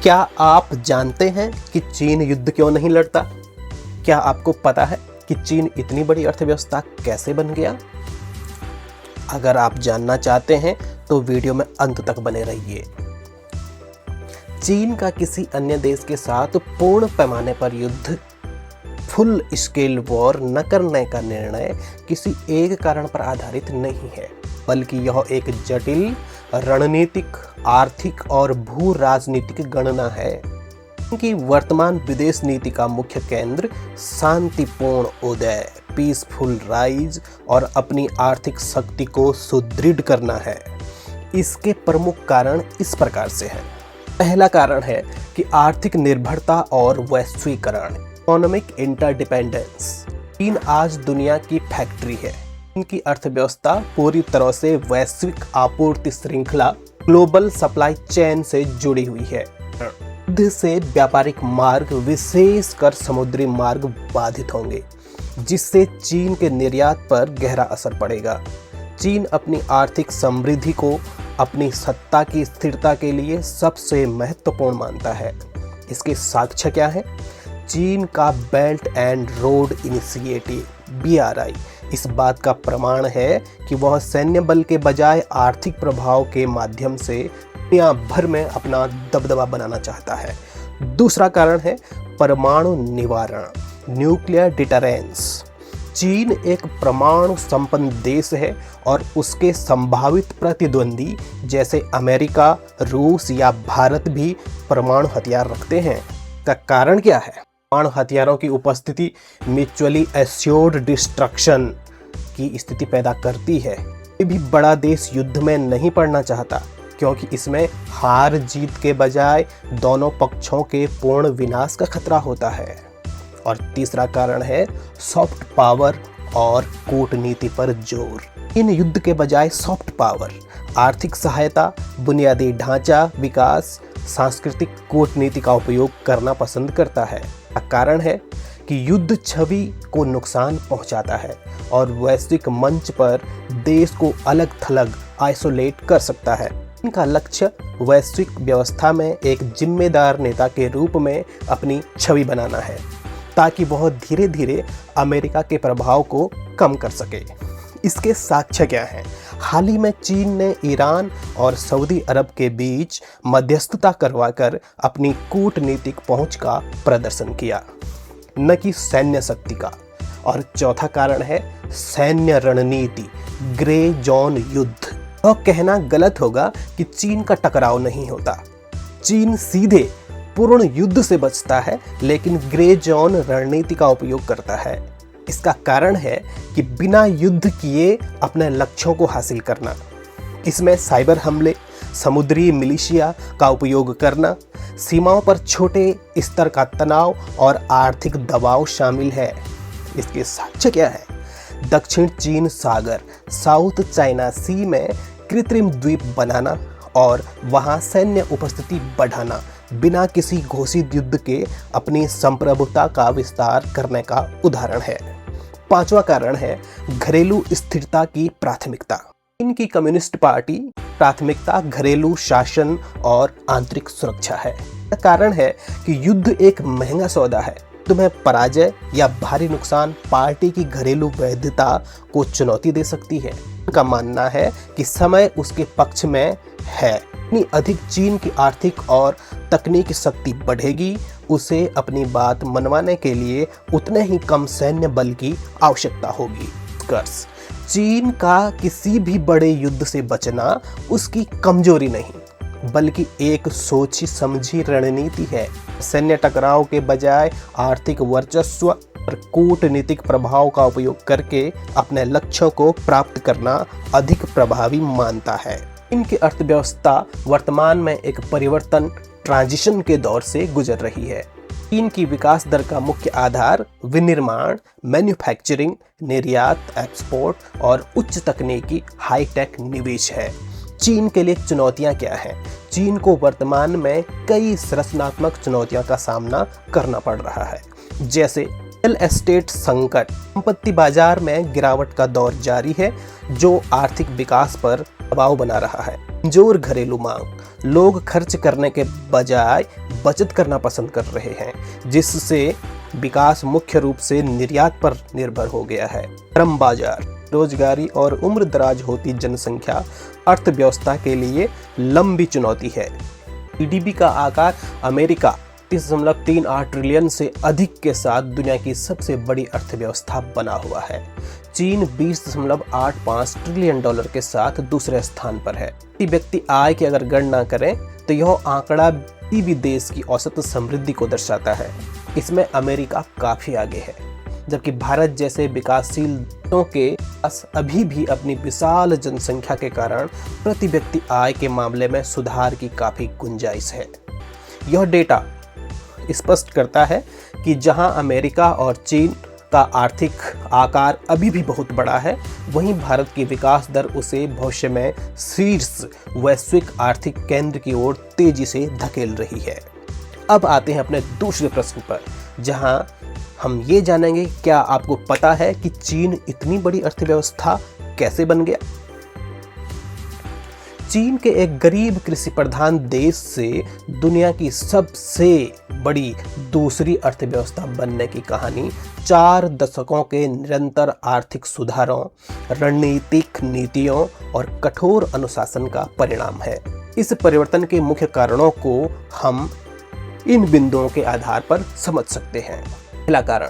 क्या आप जानते हैं कि चीन युद्ध क्यों नहीं लड़ता? क्या आपको पता है कि चीन इतनी बड़ी अर्थव्यवस्था कैसे बन गया? अगर आप जानना चाहते हैं तो वीडियो में अंत तक बने रहिए। चीन का किसी अन्य देश के साथ पूर्ण पैमाने पर युद्ध, फुल स्केल वॉर न करने का निर्णय किसी एक कारण पर आधारित नहीं है, बल्कि यह एक जटिल रणनीतिक, आर्थिक और भू राजनीतिक गणना है। उनकी वर्तमान विदेश नीति का मुख्य केंद्र शांतिपूर्ण उदय, पीसफुल राइज और अपनी आर्थिक शक्ति को सुदृढ़ करना है। इसके प्रमुख कारण इस प्रकार से हैं। पहला कारण है कि आर्थिक निर्भरता और वैश्वीकरण, इकोनॉमिक इंटरडिपेंडेंस। चीन आज दुनिया की फैक्ट्री है। इनकी अर्थव्यवस्था पूरी तरह से वैश्विक आपूर्ति श्रृंखला, ग्लोबल सप्लाई चेन से जुड़ी हुई है। युद्ध से व्यापारिक मार्ग, विशेषकर समुद्री मार्ग बाधित होंगे, जिससे चीन के निर्यात पर गहरा असर पड़ेगा। चीन अपनी आर्थिक समृद्धि को अपनी सत्ता की स्थिरता के लिए सबसे महत्वपूर्ण मानता है। इसके साक्ष्य क्या है? चीन का belt and road initiative BRI इस बात का प्रमाण है कि वह सैन्य बल के बजाय आर्थिक प्रभाव के माध्यम से दुनिया भर में अपना दबदबा बनाना चाहता है। दूसरा कारण है परमाणु निवारण, न्यूक्लियर डिटरेंस। चीन एक परमाणु संपन्न देश है और उसके संभावित प्रतिद्वंदी जैसे अमेरिका, रूस या भारत भी परमाणु हथियार रखते हैं। इसका कारण क्या है? परमाणु हथियारों की उपस्थिति म्यूचुअली एश्योर्ड डिस्ट्रक्शन की स्थिति पैदा करती है। कोई भी बड़ा देश युद्ध में नहीं पड़ना चाहता, क्योंकि इसमें हार जीत के बजाय दोनों पक्षों के पूर्ण विनाश का खतरा होता है। और तीसरा कारण है सॉफ्ट पावर और कूटनीति पर जोर। इन युद्ध के बजाय सॉफ्ट पावर, आर्थिक सहायता, बुनियादी ढांचा विकास, सांस्कृतिक कूटनीति का उपयोग करना पसंद करता है। कारण है कि युद्ध छवि को नुकसान पहुंचाता है और वैश्विक मंच पर देश को अलग थलग आइसोलेट कर सकता है। इनका लक्ष्य वैश्विक व्यवस्था में एक जिम्मेदार नेता के रूप में अपनी छवि बनाना है, ताकि वह धीरे धीरे अमेरिका के प्रभाव को कम कर सके। इसके साक्ष्य क्या हैं? हाल ही में चीन ने ईरान और सऊदी अरब के बीच मध्यस्थता करवाकर अपनी कूटनीतिक पहुंच का प्रदर्शन किया, न कि सैन्य शक्ति का। और चौथा कारण है सैन्य रणनीति, ग्रे जोन युद्ध। यह कहना गलत होगा कि चीन का टकराव नहीं होता। चीन सीधे पूर्ण युद्ध से बचता है, लेकिन ग्रे जोन रणनीति का उपयोग करता है। इसका कारण है कि बिना युद्ध किए अपने लक्ष्यों को हासिल करना। इसमें साइबर हमले, समुद्री मिलिशिया का उपयोग करना, सीमाओं पर छोटे स्तर का तनाव और आर्थिक दबाव शामिल है। इसके साक्ष्य क्या है? दक्षिण चीन सागर, साउथ चाइना सी में कृत्रिम द्वीप बनाना और वहां सैन्य उपस्थिति बढ़ाना, बिना किसी घोषित युद्ध के अपनी संप्रभुता का विस्तार करने का उदाहरण है। पांचवा कारण है घरेलू स्थिरता की प्राथमिकता। चीन की कम्युनिस्ट पार्टी प्राथमिकता घरेलू शासन और आंतरिक सुरक्षा है। कारण है कि युद्ध एक महंगा सौदा है। तुम्हें पराजय या भारी नुकसान पार्टी की घरेलू वैधता को चुनौती दे सकती है। उनका मानना है कि समय उसके पक्ष में है। इतनी अधिक चीन की आर्थिक और तकनीकी शक्ति बढ़ेगी, उसे अपनी बात मनवाने के लिए उतने ही कम सैन्य बल की आवश्यकता होगी। चीन का किसी भी बड़े युद्ध से बचना उसकी कमजोरी नहीं, बल्कि एक सोची समझी रणनीति है। सैन्य टकराव के बजाय आर्थिक वर्चस्व और कूटनीतिक प्रभाव का उपयोग करके अपने लक्ष्यों को प्राप्त करना अधिक प्रभावी मानता है। इनकी अर्थव्यवस्था वर्तमान में एक परिवर्तन, ट्रांजिशन के दौर से गुजर रही है। चीन की विकास दर का मुख्य आधार विनिर्माण, मैन्युफैक्चरिंग, निर्यात, एक्सपोर्ट और उच्च तकनीकी हाईटेक निवेश है। चीन के लिए चुनौतियां क्या हैं? चीन को वर्तमान में कई संरचनात्मक चुनौतियों का सामना करना पड़ रहा है, जैसे रियल एस्टेट संकट, संपत्ति बाजार में गिरावट का दौर जारी है जो आर्थिक विकास पर दबाव बना रहा है। कमजोर घरेलू मांग, लोग खर्च करने के बजाय बचत करना पसंद कर रहे हैं, जिससे विकास मुख्य रूप से निर्यात पर निर्भर हो गया है। श्रम बाजार, रोजगारी और उम्र दराज होती जनसंख्या अर्थव्यवस्था के लिए लंबी चुनौती है। जीडीपी का आकार अमेरिका 30.38 ट्रिलियन से अधिक के साथ दुनिया की सबसे बड़ी अर्थव्यवस्था बना हुआ है। चीन 20.85 ट्रिलियन डॉलर के साथ दूसरे स्थान पर है। प्रति व्यक्ति आय की अगर गणना करें तो यह आंकड़ा किसी भी देश की औसत समृद्धि को दर्शाता है। इसमें अमेरिका काफी आगे है, जबकि भारत जैसे विकासशील देशों के पास अभी भी अपनी विशाल जनसंख्या के कारण प्रति व्यक्ति आय के मामले में सुधार की काफी गुंजाइश है। यह डेटा स्पष्ट करता है कि जहां अमेरिका और चीन का आर्थिक आकार अभी भी बहुत बड़ा है, वहीं भारत की विकास दर उसे भविष्य में शीर्ष वैश्विक आर्थिक केंद्र की ओर तेजी से धकेल रही है। अब आते हैं अपने दूसरे प्रश्न पर, जहां हम ये जानेंगे क्या आपको पता है कि चीन इतनी बड़ी अर्थव्यवस्था कैसे बन गया। चीन के एक गरीब कृषि प्रधान देश से दुनिया की सबसे बड़ी दूसरी अर्थव्यवस्था बनने की कहानी 4 दशकों के निरंतर आर्थिक सुधारों, रणनीतिक नीतियों और कठोर अनुशासन का परिणाम है। इस परिवर्तन के मुख्य कारणों को हम इन बिंदुओं के आधार पर समझ सकते हैं। पहला कारण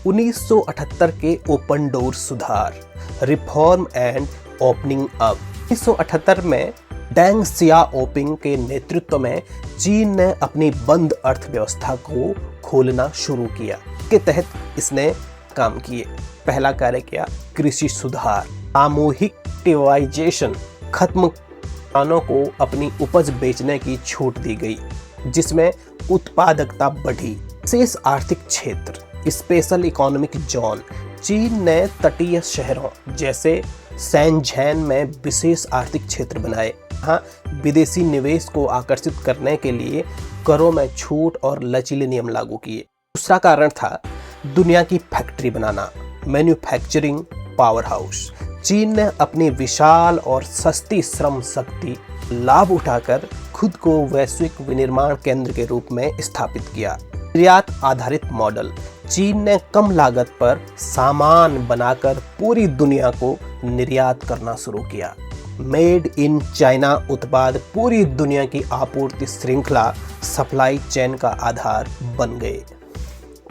1978 के ओपन डोर सुधार, रिफॉर्म एंड ओपनिंग अप। 1978 में डेंग सियाओपिंग के नेतृत्व में चीन ने अपनी बंद अर्थव्यवस्था को खोलना शुरू किया। के तहत इसने काम किए। पहला कार्य किया कृषि सुधार, सामूहिक टिवाइजेशन खत्म, किसानों को अपनी उपज बेचने की छूट दी गई, जिसमें उत्पादकता बढ़ी। विशेष आर्थिक क्षेत्र, स्पेशल इकोनॉमिक जोन, चीन ने तटीय शहरों जैसे शैनज़ेन में विशेष आर्थिक क्षेत्र बनाए। यहाँ विदेशी निवेश को आकर्षित करने के लिए करों में छूट और लचीले नियम लागू किए। दूसरा कारण था दुनिया की फैक्ट्री बनाना, मैन्युफैक्चरिंग पावर हाउस। चीन ने अपनी विशाल और सस्ती श्रम शक्ति लाभ उठाकर खुद को वैश्विक विनिर्माण केंद्र के रूप में स्थापित किया। निर्यात आधारित मॉडल, चीन ने कम लागत पर सामान बनाकर पूरी दुनिया को निर्यात करना शुरू किया। मेड इन चाइना उत्पाद पूरी दुनिया की आपूर्ति श्रृंखला, सप्लाई चेन का आधार बन गए।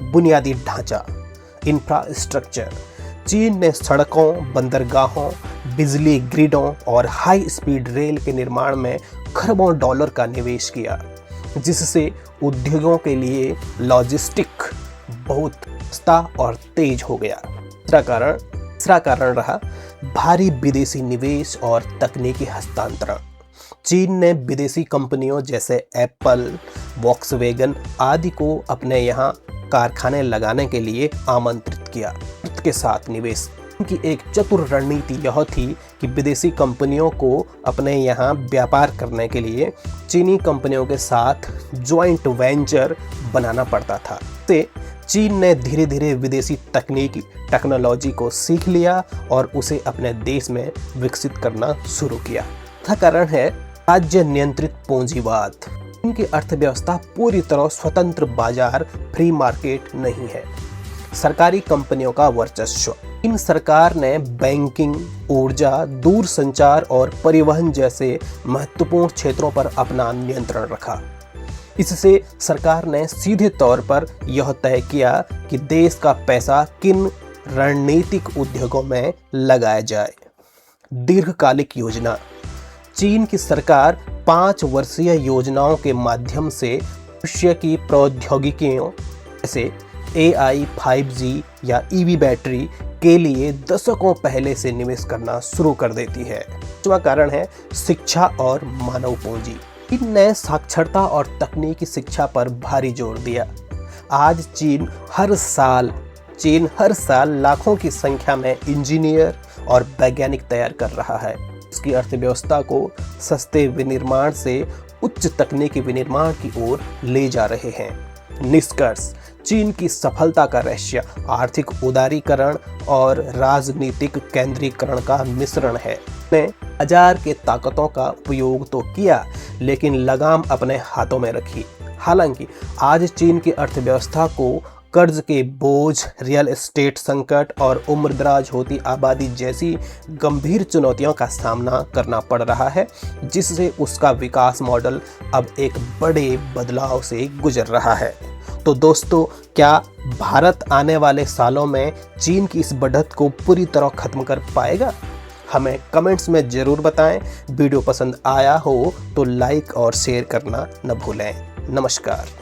बुनियादी ढांचा, इंफ्रास्ट्रक्चर, चीन ने सड़कों, बंदरगाहों, बिजली ग्रिडों और हाई स्पीड रेल के निर्माण में खरबों डॉलर का निवेश किया, जिससे उद्योगों के लिए लॉजिस्टिक बहुत सस्ता और तेज हो गया। तीसरा कारण रहा भारी विदेशी निवेश और तकनीकी हस्तांतरण। चीन ने विदेशी कंपनियों जैसे एप्पल, वॉक्सवैगन आदि को अपने यहाँ कारखाने लगाने के लिए आमंत्रित किया। के साथ निवेश की एक चतुर रणनीति यह थी कि विदेशी कंपनियों को अपने यहाँ व्यापार करने के लिए चीनी कंपनियों के साथ ज्वाइंट वेंचर बनाना पड़ता था। से चीन ने धीरे धीरे विदेशी टेक्नोलॉजी को सीख लिया और उसे अपने देश में विकसित करना शुरू किया। यह कारण है राज्य नियंत्रित पूंजीवाद। इनकी अर्थव्यवस्था पूरी तरह स्वतंत्र बाजार, फ्री मार्केट नहीं है। सरकारी कंपनियों का वर्चस्व, इन सरकार ने बैंकिंग, ऊर्जा, दूरसंचार और परिवहन जैसे महत्वपूर्ण क्षेत्रों पर अपना नियंत्रण रखा। इससे सरकार ने सीधे तौर पर यह तय किया कि देश का पैसा किन रणनीतिक उद्योगों में लगाया जाए। दीर्घकालिक योजना, चीन की सरकार 5 वर्षीय योजनाओं के माध्यम से भविष्य की प्रौद्योगिकियों जैसे AI, 5G या EV बैटरी के लिए दशकों पहले से निवेश करना शुरू कर देती है। पांचवा कारण है शिक्षा और मानव पूंजी। इनने साक्षरता और तकनीकी शिक्षा पर भारी जोर दिया। आज चीन हर साल लाखों की संख्या में इंजीनियर और वैज्ञानिक तैयार कर रहा है। इसकी अर्थव्यवस्था को सस्ते विनिर्माण से उच्च तकनीकी विनिर्माण की ओर ले जा रहे हैं। निष्कर्ष, चीन की सफलता का रहस्य आर्थिक उदारीकरण और राजनीतिक केंद्रीकरण का मिश्रण है। ने बाजार के ताकतों का उपयोग तो किया, लेकिन लगाम अपने हाथों में रखी। हालांकि आज चीन की अर्थव्यवस्था को कर्ज के बोझ, रियल एस्टेट संकट और उम्रदराज होती आबादी जैसी गंभीर चुनौतियों का सामना करना पड़ रहा है, जिससे उसका विकास मॉडल अब एक बड़े बदलाव से गुजर रहा है। तो दोस्तों, क्या भारत आने वाले सालों में चीन की इस बढ़त को पूरी तरह खत्म कर पाएगा? हमें कमेंट्स में ज़रूर बताएं। वीडियो पसंद आया हो तो लाइक और शेयर करना न भूलें। नमस्कार।